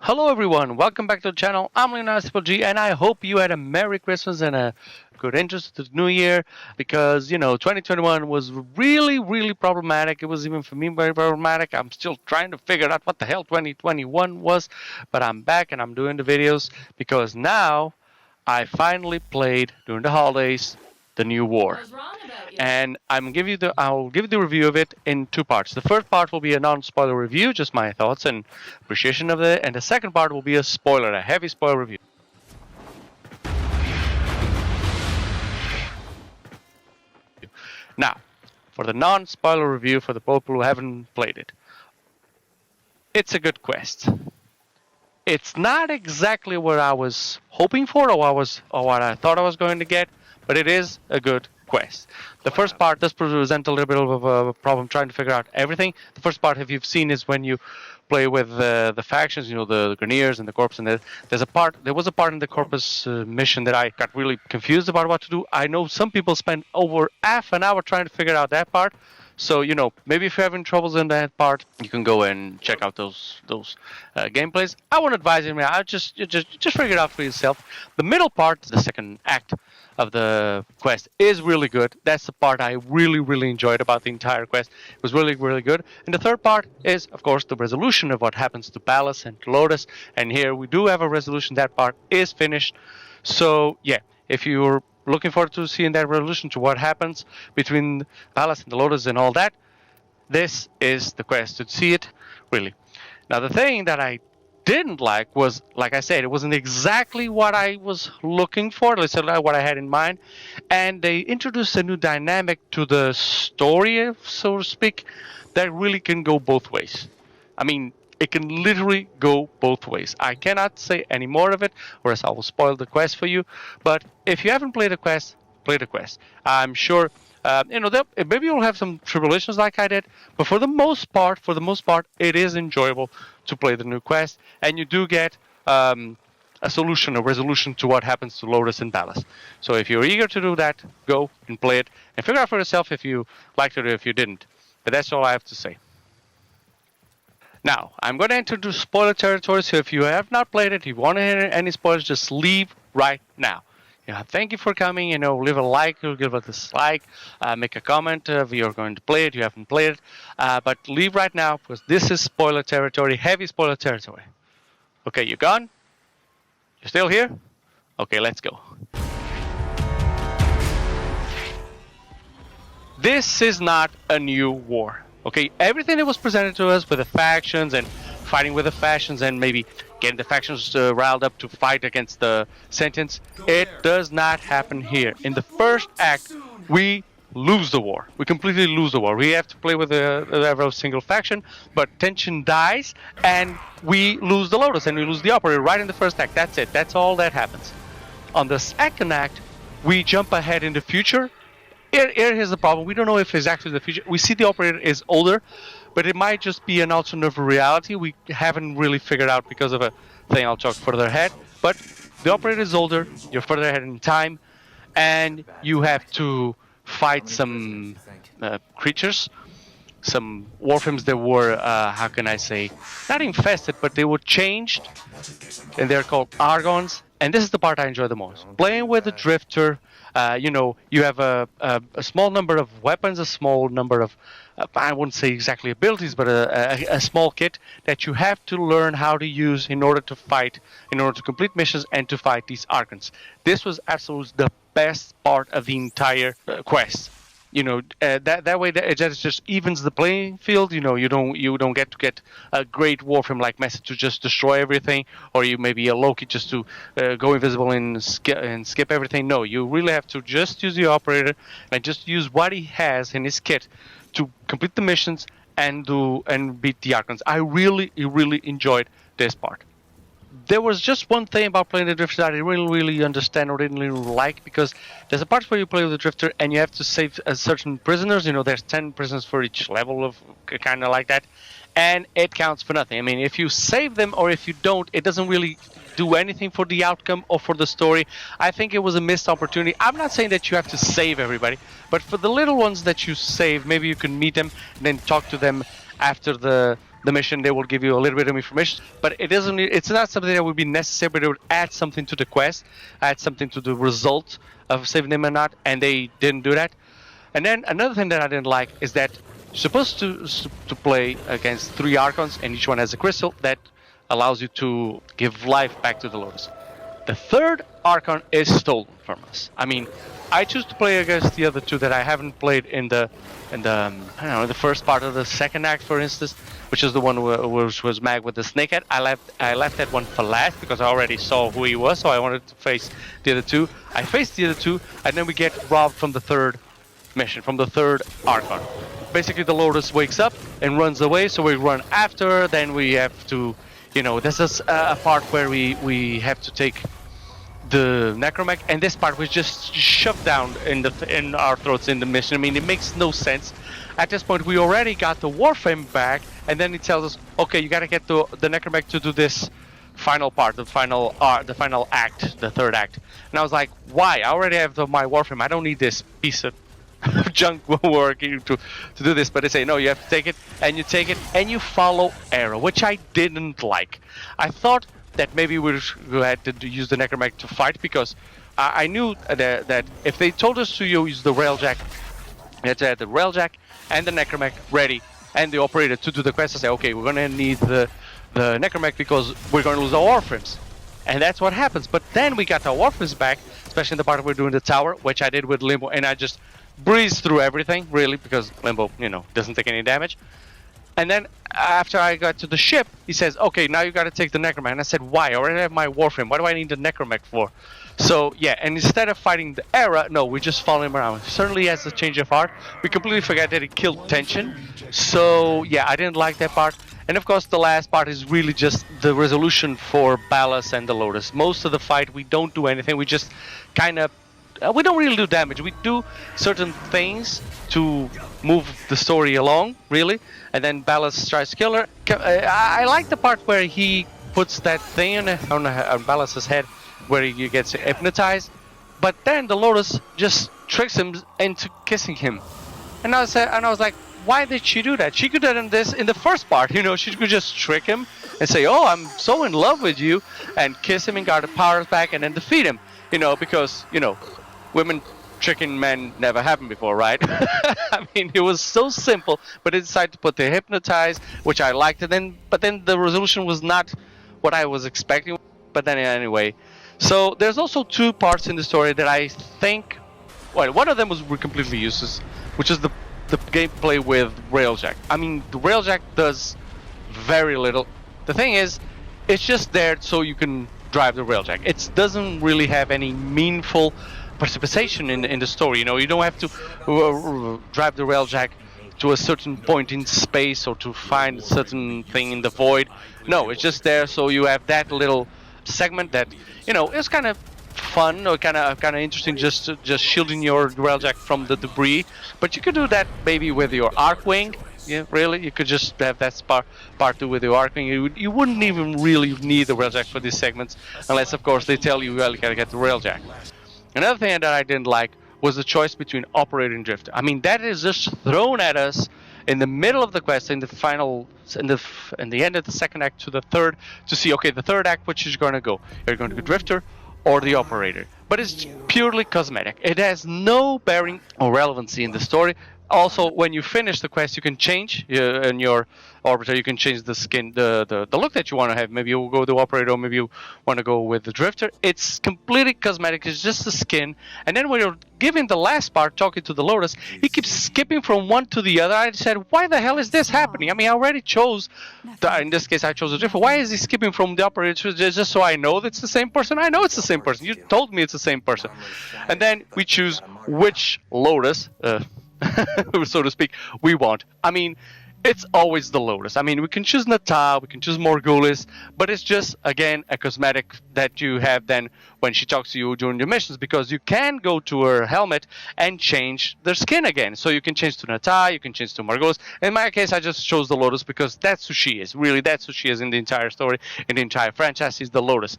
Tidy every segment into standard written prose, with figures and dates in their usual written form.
Hello everyone, welcome back to the channel. I'm Leonardo and I hope you had a Merry Christmas and a good interest to the New Year because, 2021 was really problematic. It was even for me very problematic. I'm still trying to figure out what the hell 2021 was, but I'm back and I'm doing the videos because now I finally played during the holidays the new war. And I'll give you the review of it in two parts. The first part will be a non-spoiler review, just my thoughts and appreciation of it, and the second part will be a heavy spoiler review. Now, for the non-spoiler review for the people who haven't played it, it's a good quest. It's not exactly what I was hoping for or what I thought I was going to get, but it is a good quest. The first part does present a little bit of a problem trying to figure out everything. The first part, if you've seen, is when you play with the factions, the Greniers and the Corps, and there was a part in the Corpus mission that I got really confused about what to do. I know some people spend over half an hour trying to figure out that part. So, maybe if you're having troubles in that part, you can go and check out those gameplays. I wouldn't advise you. I just figure it out for yourself. The middle part, the second act of the quest, is really good. That's the part I really enjoyed about the entire quest. It was really good. And the third part is, of course, the resolution of what happens to Palace and to Lotus. And here we do have a resolution. That part is finished. So, yeah, if you're looking forward to seeing that resolution to what happens between Palace and the Lotus and all that, this is the quest to see it, really. Now, the thing that I didn't like was, like I said, it wasn't exactly what I was looking for, let's say what I had in mind, and they introduced a new dynamic to the story, so to speak, that really can go both ways. I mean, it can literally go both ways. I cannot say any more of it, or else I will spoil the quest for you. But if you haven't played the quest, play the quest. I'm sure, maybe you'll have some tribulations like I did, but for the most part, it is enjoyable to play the new quest, and you do get a resolution to what happens to Lotus and Palace. So if you're eager to do that, go and play it, and figure out for yourself if you liked it or if you didn't. But that's all I have to say. Now, I'm going to enter into spoiler territory, so if you have not played it, if you want to hear any spoilers, just leave right now. Thank you for coming. Leave a like, or give it a dislike, make a comment if you're going to play it, you haven't played it. But leave right now, because this is spoiler territory, heavy spoiler territory. Okay, you gone? You're still here? Okay, let's go. This is not a new war. Okay, everything that was presented to us with the factions and fighting with the factions and maybe getting the factions riled up to fight against the sentients, it does not happen here. In the first act, we lose the war. We completely lose the war. We have to play with every single faction, but tension dies and we lose the Lotus and we lose the Operator right in the first act. That's it. That's all that happens. On the second act, we jump ahead in the future. Here's the problem. We don't know if it's actually the future. We see the Operator is older, but it might just be an alternate reality. We haven't really figured out because of a thing I'll talk further ahead. But the Operator is older, you're further ahead in time, and you have to fight some creatures, some Warframes that were, how can I say, not infested, but they were changed, and they're called Argons. And this is the part I enjoy the most. Playing with the Drifter, you have a small number of weapons, a small number of, I wouldn't say exactly abilities, but a small kit that you have to learn how to use in order to fight, in order to complete missions and to fight these Archons. This was absolutely the best part of the entire quest. That way it just evens the playing field. You don't get a great Warframe like method to just destroy everything, or you maybe a Loki just to go invisible and skip everything. No, you really have to just use the Operator and just use what he has in his kit to complete the missions and beat the Archons. I really enjoyed this part. There was just one thing about playing the Drifter that I didn't really understand or didn't really like, because there's a part where you play with the Drifter and you have to save certain prisoners. There's 10 prisoners for each level, of kind of like that, and it counts for nothing. I mean, if you save them or if you don't, it doesn't really do anything for the outcome or for the story. I think it was a missed opportunity. I'm not saying that you have to save everybody, but for the little ones that you save, maybe you can meet them and then talk to them after the the mission, they will give you a little bit of information, but it's not something that would be necessary, but it would add something to the quest, add something to the result of saving them or not, and they didn't do that. And then another thing that I didn't like is that you're supposed to play against 3 Archons, and each one has a crystal that allows you to give life back to the Lotus. The 3rd Archon is stolen from us. I mean, I choose to play against the other 2 that I haven't played in the I don't know, the first part of the 2nd act, for instance, which is the one which was Mag with the snakehead. I left that one for last because I already saw who he was, so I wanted to face the other 2. I faced the other 2, and then we get robbed from the 3rd mission, from the 3rd Archon. Basically, the Lotus wakes up and runs away, so we run after. Then we have to, this is a part where we have to take the Necromech, and this part was just shoved down in our throats in the mission. I mean, it makes no sense. At this point, we already got the Warframe back, and then it tells us, okay, you gotta get the Necromech to do this final part, the final act, the 3rd act. And I was like, why? I already have my Warframe. I don't need this piece of junk work to do this. But they say, no, you have to take it, and you take it, and you follow arrow, which I didn't like. I thought that maybe we had to use the Necromech to fight, because I knew that if they told us to use the Railjack, we had to have the Railjack and the Necromech ready, and the operator to do the quest. I say, okay, we're gonna need the Necromech because we're gonna lose our Warframes. And that's what happens. But then we got our Warframes back, especially in the part where we're doing the tower, which I did with Limbo, and I just breezed through everything, really, because Limbo, doesn't take any damage. And then after I got to the ship, he says, okay, now you got to take the Necromech. And I said, why? I already have my Warframe. What do I need the Necromech for? So, yeah, and instead of fighting the Era, no, we just follow him around. Certainly has a change of heart. We completely forgot that he killed Tension. So, yeah, I didn't like that part. And, of course, the last part is really just the resolution for Ballas and the Lotus. Most of the fight, we don't do anything. We just kind of... we don't really do damage. We do certain things to move the story along, really. And then Ballas tries to kill her. I like the part where he puts that thing on Ballas' head, where he gets hypnotized. But then the Lotus just tricks him into kissing him. And I was like, why did she do that? She could have done this in the first part. She could just trick him and say, oh, I'm so in love with you, and kiss him and got the powers back and then defeat him. Because, women tricking men never happened before, right? I mean, it was so simple, but they decided to put the hypnotize, which I liked, but then the resolution was not what I was expecting. But then anyway, so there's also 2 parts in the story that I think, well, one of them was completely useless, which is the gameplay with Railjack. I mean, the Railjack does very little. The thing is, it's just there so you can drive the Railjack. It doesn't really have any meaningful participation in the story. You don't have to drive the Railjack to a certain point in space or to find a certain thing in the void. No, it's just there so you have that little segment that is kind of fun or kind of interesting, just shielding your Railjack from the debris. But you could do that maybe with your Arcwing. Yeah, really, you could just have that part 2 with your Arcwing. You wouldn't even really need the Railjack for these segments, unless of course they tell you, well, you gotta get the Railjack. Another thing that I didn't like was the choice between Operator and Drifter. I mean, that is just thrown at us in the middle of the quest, in the end of the 2nd act to the 3rd, to see, okay, the 3rd act, which is going to go? You're going to go Drifter or the Operator. But it's purely cosmetic. It has no bearing or relevancy in the story. Also, when you finish the quest, you can change in your Orbiter. You can change the skin, the look that you want to have. Maybe you'll go with the Operator, or maybe you want to go with the Drifter. It's completely cosmetic. It's just the skin. And then when you're giving the last part, talking to the Lotus, he keeps skipping from one to the other. I said, why the hell is this happening? I mean, I already chose, in this case, I chose the Drifter. Why is he skipping from the Operator just so I know that it's the same person? I know it's the same person. You told me it's the same person. And then we choose which Lotus, so to speak, we want. I mean, it's always the Lotus. I mean, we can choose Natal, we can choose Morghulis, but it's just, again, a cosmetic that you have then when she talks to you during your missions, because you can go to her helmet and change their skin again. So you can change to Natal, you can change to Morghulis. In my case, I just chose the Lotus because that's who she is. Really, that's who she is in the entire story, in the entire franchise, is the Lotus.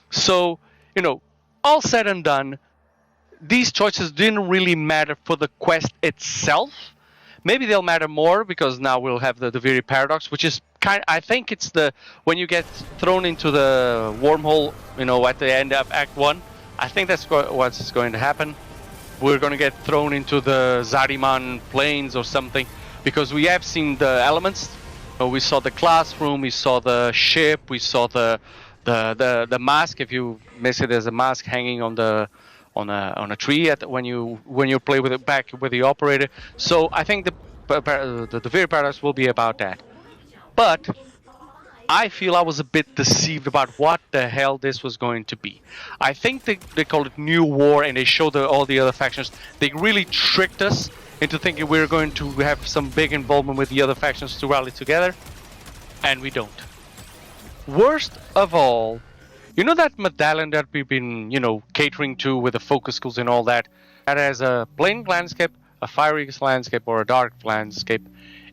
So, all said and done, these choices didn't really matter for the quest itself, Maybe they'll matter more because now we'll have the Deviri paradox, which is I think it's when you get thrown into the wormhole, at the end of Act 1. I think that's what's going to happen. We're going to get thrown into the Zariman plains or something, because we have seen the elements. We saw the classroom, we saw the ship, we saw the mask. If you miss it, there's a mask hanging on a tree when you play with it back with the operator. So I think the Deviri paradox will be about that. But I feel I was a bit deceived about what the hell this was going to be. I think they call it New War, and they show all the other factions. They really tricked us into thinking we were going to have some big involvement with the other factions to rally together, and we don't. Worst of all, that medallion that we've been, catering to with the focus schools and all that, that has a plain landscape, a fiery landscape, or a dark landscape.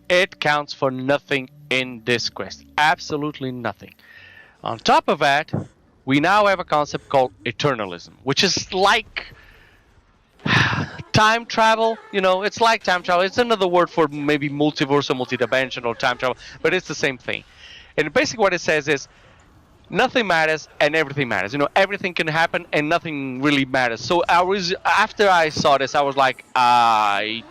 It counts for nothing in this quest. Absolutely nothing. On top of that, we now have a concept called Eternalism, which is like time travel. It's like time travel. It's another word for maybe multiverse or multidimensional time travel, but it's the same thing. And basically what it says is nothing matters and everything matters. Everything can happen and nothing really matters. So after I saw this, I was like, I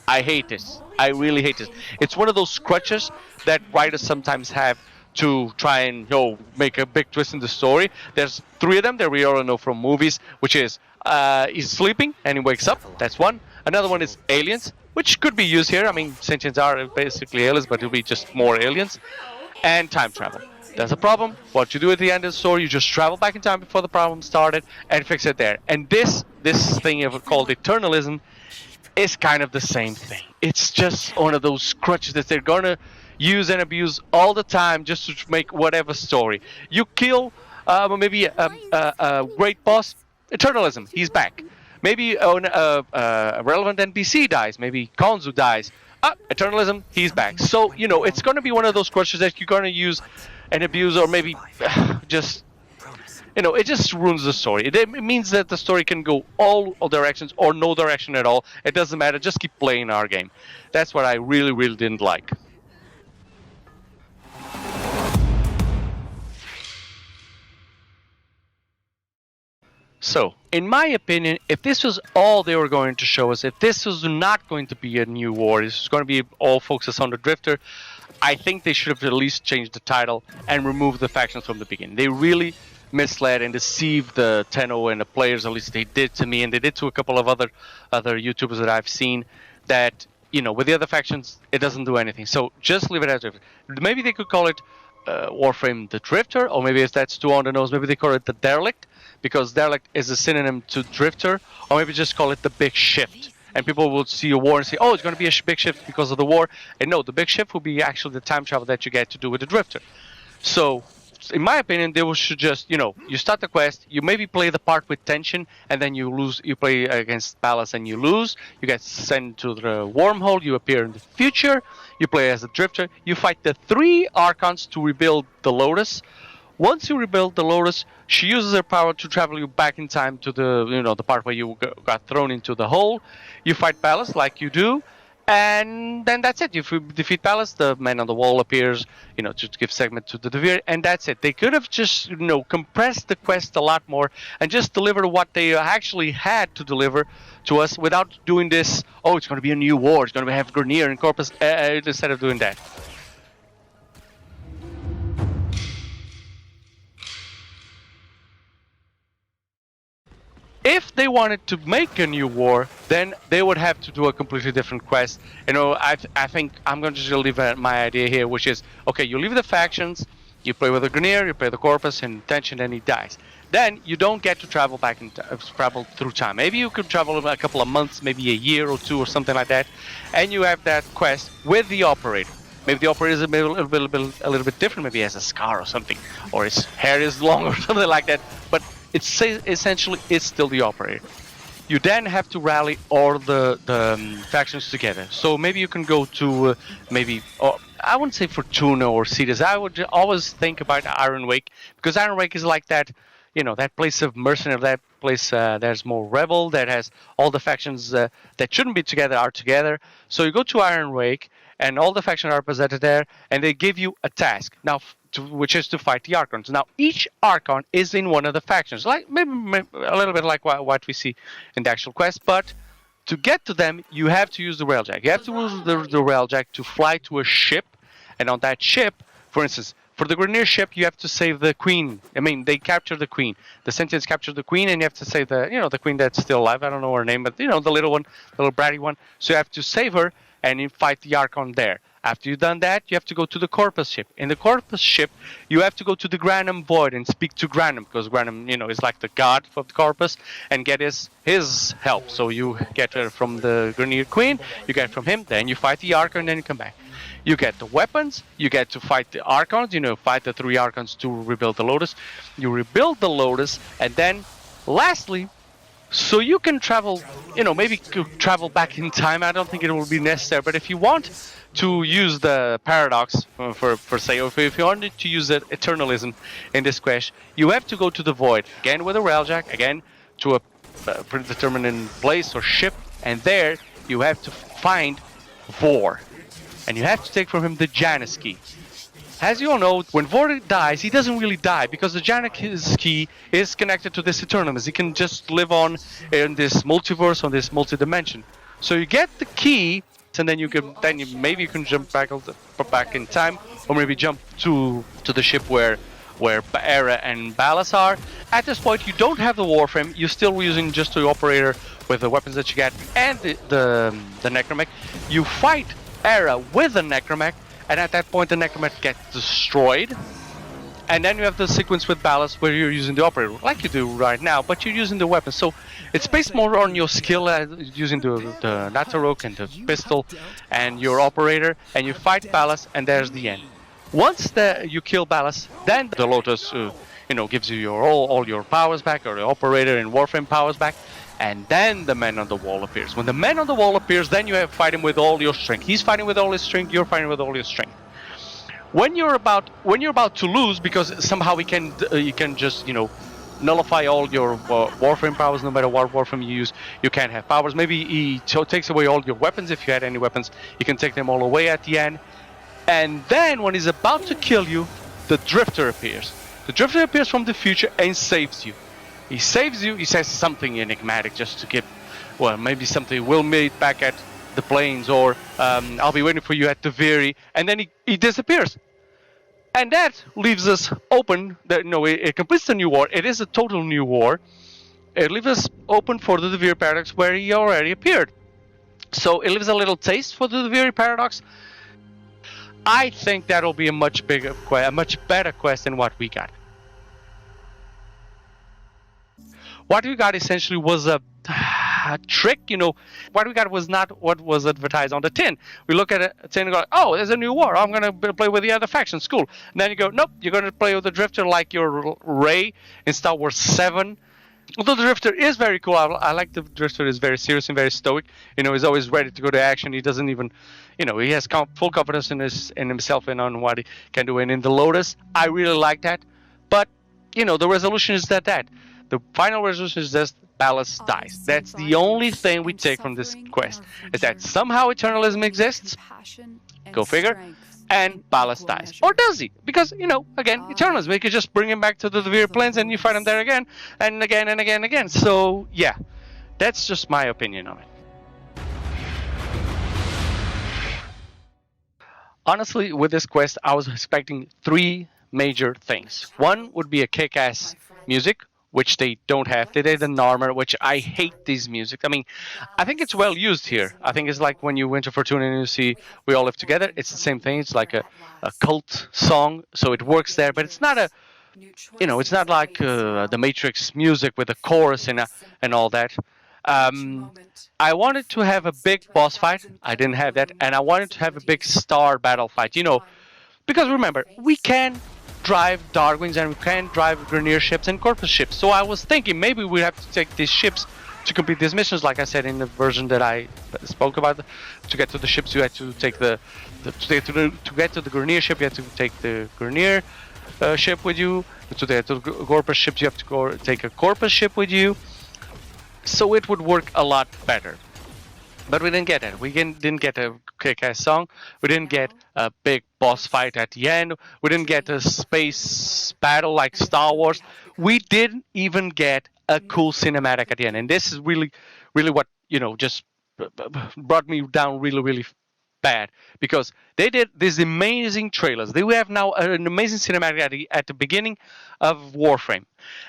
hate this. I really hate this. It's one of those crutches that writers sometimes have to try and make a big twist in the story. There's 3 of them that we all know from movies, which is he's sleeping and he wakes up. That's one. Another one is aliens, which could be used here. I mean, sentients are basically aliens, but it'll be just more aliens. And time travel. There's a problem. What you do at the end of the story, you just travel back in time before the problem started and fix it there. And this thing called Eternalism is kind of the same thing. It's just one of those crutches that they're gonna use and abuse all the time just to make whatever story. You kill maybe a great boss, Eternalism, he's back. Maybe a relevant NPC dies, maybe Konzu dies. Eternalism, he's back. So, it's gonna be one of those crutches that you're gonna use and abuse, or maybe just... it just ruins the story. It means that the story can go all directions or no direction at all. It doesn't matter. Just keep playing our game. That's what I really, really didn't like. So, in my opinion, if this was all they were going to show us, if this was not going to be a new war, this was going to be all focused on the Drifter, I think they should have at least changed the title and removed the factions from the beginning. They really misled and deceived the Tenno and the players, at least they did to me, and they did to a couple of other YouTubers that I've seen, that, with the other factions, it doesn't do anything. So just leave it as Drifter. Maybe they could call it Warframe the Drifter, or maybe if that's too on the nose, maybe they call it the Derelict, because Derelict is a synonym to Drifter, or maybe just call it the Big Shift. And people will see a war and say, oh, it's going to be a big shift because of the war. And no, the big shift will be actually the time travel that you get to do with the Drifter. So, in my opinion, they should just, you start the quest, you maybe play the part with tension, and then you lose. You play against Palace and you lose. You get sent to the wormhole, you appear in the future, you play as a Drifter, you fight the 3 Archons to rebuild the Lotus. Once you rebuild the Lotus, she uses her power to travel you back in time to the, the part where you got thrown into the hole. You fight Palace like you do, and then that's it. You defeat Palace, the man on the wall appears, to give segment to the Devir, and that's it. They could have just, compressed the quest a lot more and just delivered what they actually had to deliver to us without doing this, oh, it's going to be a new war, it's going to have Grenier and Corpus, instead of doing that. If they wanted to make a new war, then they would have to do a completely different quest. I think I'm going to just leave my idea here, which is, okay, you leave the factions, you play with the Grenier, you play the Corpus, and tension, and he dies. Then you don't get to travel back and travel through time. Maybe you could travel a couple of months, maybe a year or 2 or something like that, and you have that quest with the operator. Maybe the operator is a little bit different. Maybe he has a scar or something, or his hair is long or something like that. But essentially it's still the operator. You then have to rally all the factions together. So maybe you can go to I wouldn't say Fortuna or Cetus. I would always think about Iron Wake, because Iron Wake is like that, that place of mercenary, that place there's more rebel, that has all the factions that shouldn't be together are together. So you go to Iron Wake, and all the factions are represented there, and they give you a task now, which is to fight the Archons. Now each Archon is in one of the factions, like maybe a little bit like what we see in the actual quest, but to get to them, you have to use the railjack. You have to use the railjack to fly to a ship, and on that ship, for instance, for the Grineer ship, you have to save the queen. I mean, they capture the queen. The Sentients capture the queen, and you have to save the queen that's still alive. I don't know her name, but the little one, the little bratty one. So you have to save her, and you fight the Archon there. After you've done that, you have to go to the Corpus ship. In the Corpus ship, you have to go to the Granum Void and speak to Granum, because Granum, is like the god of the Corpus, and get his help. So you get her from the Grineer Queen, you get from him, then you fight the Archon, and then you come back. You get the weapons, you get to fight the Archons, fight the 3 Archons to rebuild the Lotus. You rebuild the Lotus, and then, lastly, so you can travel, maybe travel back in time. I don't think it will be necessary, but if you want to use the paradox for say, or if you wanted to use the Eternalism in this quest, you have to go to the Void, again with a railjack, again to a predetermined place or ship, and there you have to find Vor. And you have to take from him the Janus key. As you all know, when Vor dies, he doesn't really die, because the Janus key is connected to this Eternalism. He can just live on in this multiverse, on this multi-dimension. So you get the key, and then maybe you can jump back in time, or maybe jump to the ship where Era and Ballas are. At this point, you don't have the Warframe. You're still using just the operator with the weapons that you get and the Necromech. You fight Era with the Necromech, and at that point the Necromech gets destroyed, and then you have the sequence with Ballas where you're using the operator like you do right now, but you're using the weapon. So it's based more on your skill using the Natarok and the pistol and your operator, and you fight Ballas, and there's the end. Once you kill Ballas, then the Lotus gives you all your powers back, or the operator and Warframe powers back. And then the man on the wall appears. When the man on the wall appears, then you have to fight him with all your strength. He's fighting with all his strength. You're fighting with all your strength. When you're about to lose, because somehow you can just nullify all your Warframe powers. No matter what Warframe you use, you can't have powers. Maybe he takes away all your weapons. If you had any weapons, you can take them all away at the end. And then when he's about to kill you, the Drifter appears. The Drifter appears from the future and saves you. He saves you. He says something enigmatic just to give, maybe something, we'll meet back at the plains, or I'll be waiting for you at the Viri, and then he disappears. And that leaves us open. It completes the new war. It is a total new war. It leaves us open for the Viri Paradox, where he already appeared. So it leaves a little taste for the Viri Paradox. I think that'll be a much better quest than what we got. What we got essentially was a trick. What we got was not what was advertised on the tin. We look at a tin and go, oh, there's a new war. I'm going to play with the other factions. Cool. And then you go, nope, you're going to play with the Drifter like your Rey in Star Wars 7. Although the Drifter is very cool. I like the Drifter. Is very serious and very stoic. He's always ready to go to action. He doesn't even, he has full confidence in himself and on what he can do. And in the Lotus, I really like that. But, the resolution is that. The final resolution is just Ballas dies. That's the only thing we take from this quest, is that somehow Eternalism exists, go figure, and Ballas dies. Or does he? Because, again, Eternalism, you could just bring him back to the Viri Plains and you fight him there again, and again, and again, and again. So, yeah, that's just my opinion on it. Honestly, with this quest, I was expecting 3 major things. One would be a kick-ass music, which they don't have. They did an armor, which I hate these music. I mean, I think it's well used here. I think it's like when you Winter Fortuna and you see We All Live Together. It's the same thing. It's like a cult song, so it works there. But it's not it's not like the Matrix music with a chorus and all that. I wanted to have a big boss fight. I didn't have that. And I wanted to have a big star battle fight. Because remember, we can drive Darwins and we can drive Grineer ships and Corpus ships. So I was thinking maybe we have to take these ships to complete these missions. Like I said in the version that I spoke about, to get to the ships you had to take to get to the Grineer ship, you had to take the Grineer ship with you. to corporate ships. You have to go take a corporate ship with you, so it would work a lot better. But we didn't get it. We didn't get a kick-ass song. We didn't get a big boss fight at the end. We didn't get a space battle like Star Wars. We didn't even get a cool cinematic at the end. And this is really, really what, just brought me down really, really bad. Because they did these amazing trailers. They have now an amazing cinematic at the beginning of Warframe.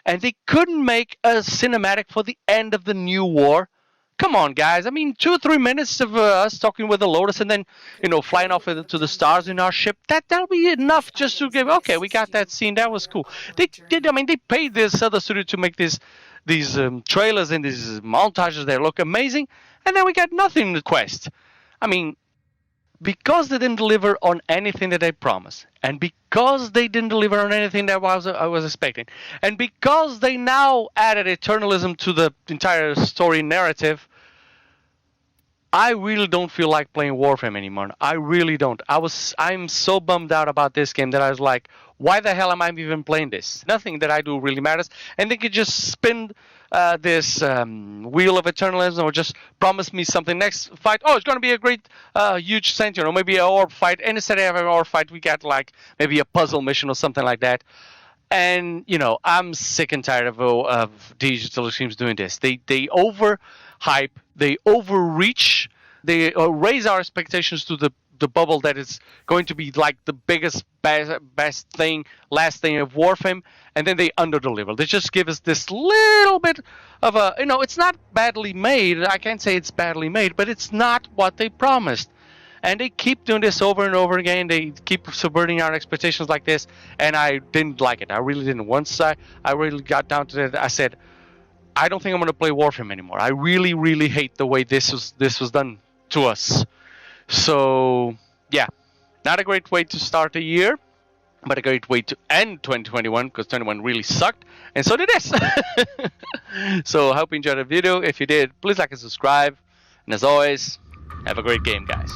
And they couldn't make a cinematic for the end of the new war. Come on, guys. I mean, 2 or 3 minutes of us talking with the Lotus and then, flying off to the stars in our ship. That'll be enough just to give. Okay, we got that scene. That was cool. They paid this other studio to make these trailers and these montages that look amazing, and then we got nothing in the quest. I mean, because they didn't deliver on anything that they promised, and because they didn't deliver on anything that I was expecting, and because they now added Eternalism to the entire story narrative, I really don't feel like playing Warframe anymore. I really don't. I'm so bummed out about this game that I was like, why the hell am I even playing this? Nothing that I do really matters, and they could just spin this wheel of Eternalism or just promise me something next fight. Oh, it's going to be a great huge Sentinel, or maybe an orb fight. And instead of having an orb fight, we got like maybe a puzzle mission or something like that. And, I'm sick and tired of digital teams doing this. They overhype, they overreach, they raise our expectations to the bubble that is going to be like the biggest, best thing, last thing of Warframe, and then they underdeliver. They just give us this little bit of a, it's not badly made. I can't say it's badly made, but it's not what they promised. And they keep doing this over and over again. They keep subverting our expectations like this, and I didn't like it. I really didn't. Once I really got down to that, I said, I don't think I'm going to play Warframe anymore. I really, really hate the way this was done to us. So, yeah, not a great way to start the year, but a great way to end 2021, because 2021 really sucked, and so did this. So I hope you enjoyed the video. If you did, please like and subscribe. And as always, have a great game, guys.